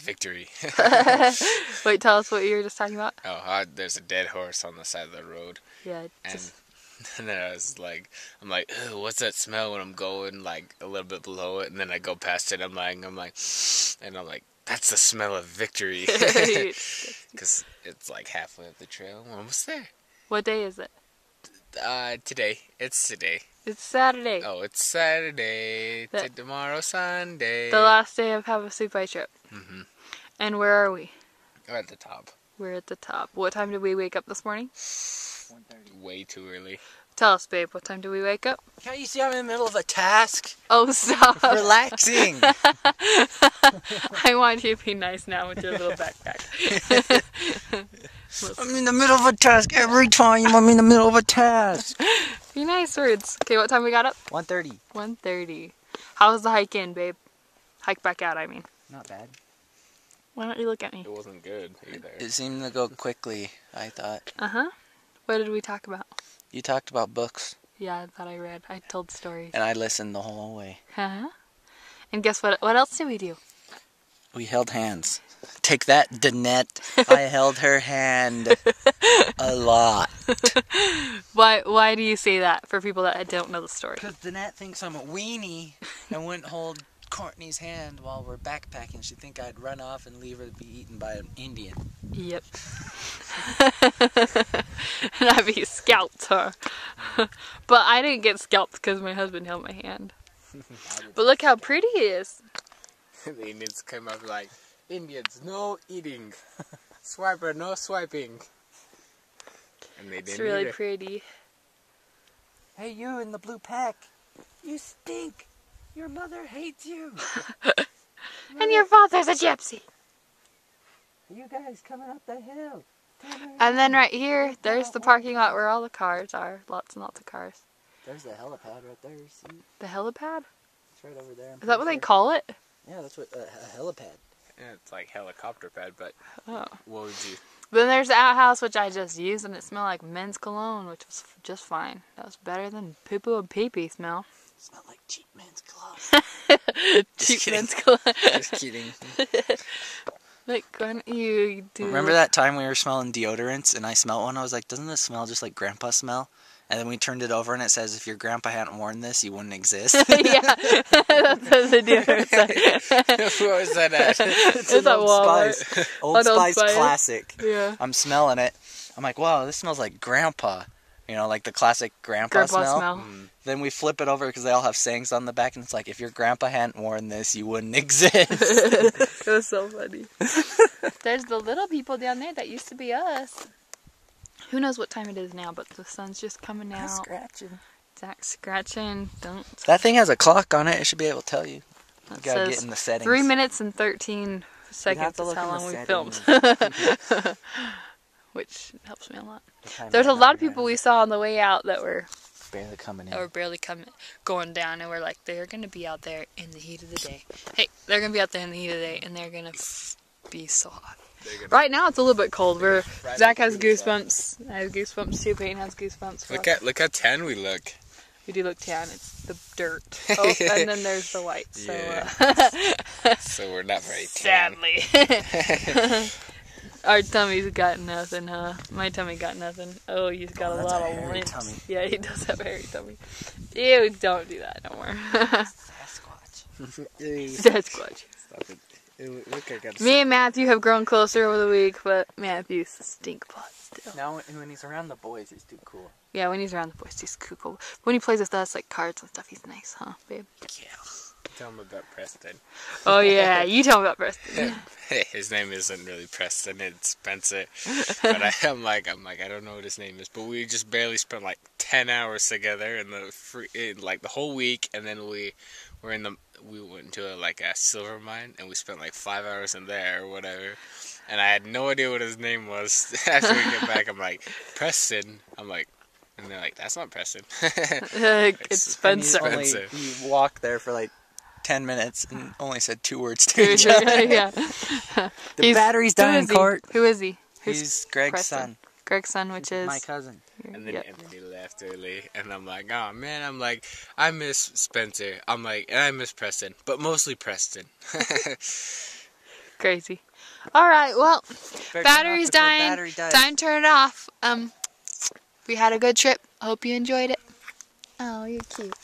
victory. Wait, tell us what you were just talking about. Oh, there's a dead horse on the side of the road. Yeah, and then I'm like, ew, what's that smell when I'm going like a little bit below it, and then I go past it. I'm like, that's the smell of victory, because it's like halfway up the trail. We're almost there. What day is it? Today. It's today. It's Saturday. Oh, it's Saturday. Tomorrow Sunday. The last day of Havasupai trip. Mm-hmm. And where are we? We're at the top. We're at the top. What time did we wake up this morning? 1:30. Way too early. Tell us, babe. What time did we wake up? Can't you see I'm in the middle of a task? Oh, stop. Relaxing. I want you to be nice now with your little backpack. I'm in the middle of a task every time. I'm in the middle of a task. Be nice words. Okay, what time we got up? 1:30. 1:30. How was the hike in, babe? Hike back out, I mean. Not bad. Why don't you look at me? It wasn't good either. It seemed to go quickly, I thought. Uh-huh. What did we talk about? You talked about books. Yeah, that I read. I told stories. And I listened the whole way. Uh-huh. And guess what? What else did we do? We held hands. Take that, Danette. I held her hand a lot. Why do you say that for people that don't know the story? Because Danette thinks I'm a weenie and wouldn't hold Courtney's hand while we're backpacking. She'd think I'd run off and leave her to be eaten by an Indian. Yep. And I'd be scalped, huh? But I didn't get scalped because my husband held my hand. But look how pretty it is. The Indians came up like, Indians, no eating. Swiper, no swiping. And they didn't. It's really pretty. Hey, you in the blue pack. You stink. Your mother hates you. And your father's a gypsy. You guys coming up the hill. And then right here, there's the parking lot where all the cars are. Lots and lots of cars. There's the helipad right there, you see? The helipad? It's right over there. Is that what they call it? Yeah, that's what a helipad. Yeah, it's like helicopter pad, but Oh. what would you... Then there's the outhouse, which I just used, and it smelled like men's cologne, which was just fine. That was better than poo-poo and pee-pee smell. It smelled like cheap men's clothes. Cheap kidding. men's cologne. Just kidding. Like, why don't you do... Remember that time we were smelling deodorants and I smelled one? I was like, doesn't this smell just like grandpa smell? And then we turned it over and it says, if your grandpa hadn't worn this, you wouldn't exist. Yeah, that's what the deodorant said. What was that at? It's at Walmart. Spice. Old Spice classic. Yeah. I'm smelling it. I'm like, wow, this smells like grandpa. You know, like the classic grandpa smell. Then we flip it over because they all have sayings on the back, and it's like, if your grandpa hadn't worn this, you wouldn't exist. It was so funny. There's the little people down there that used to be us. Who knows what time it is now, but the sun's just coming out. Scratching. Zach's scratching. Don't. That thing has a clock on it. It should be able to tell you. You It gotta says get in the settings. 3 minutes and 13 seconds is how long we filmed. Which helps me a lot. There's a lot of people we saw on the way out that were barely coming in. That were barely going down, and we're like, they're going to be out there in the heat of the day. Hey, they're going to be out there in the heat of the day, and they're going to be so hot. Right now, it's a little bit cold. Zach has goosebumps. I have goosebumps too. Peyton has goosebumps. Look how tan we look. We do look tan. It's the dirt. Oh, and then there's the white. So, yeah. So we're not very tan. Sadly. Our tummy's got nothing, huh? My tummy got nothing. Oh, he's got a lot of lint. Tummy. Yeah, he does have a hairy tummy. Ew, don't do that no more. Sasquatch. Sasquatch. Stop it. Look, I got Me and Matthew have grown closer over the week, but Matthew's a stink pot still. Now, when he's around the boys, he's too cool. Yeah, when he's around the boys, he's cool. When he plays with us, like cards and stuff, he's nice, huh, babe? Yeah. Tell him about Preston. Oh yeah, you tell him about Preston. His name isn't really Preston, it's Spencer. But I'm like, I don't know what his name is. But we just barely spent like 10 hours together in the whole week, and then we went into a silver mine, and we spent like 5 hours in there or whatever. And I had no idea what his name was. After we get back, I'm like, Preston. I'm like, and they're like, that's not Preston. It's Spencer. You walk there for like 10 minutes and only said 2 words to each other. Yeah. The battery's dying, Court. Who is he? He's Greg's Preston? son. Greg's son, which is my cousin. And then he left early, and I'm like, oh man, I miss Spencer. And I miss Preston, but mostly Preston. crazy. All right, well, battery's dying. Battery dies. Time to turn it off. We had a good trip. Hope you enjoyed it. Oh, you're cute.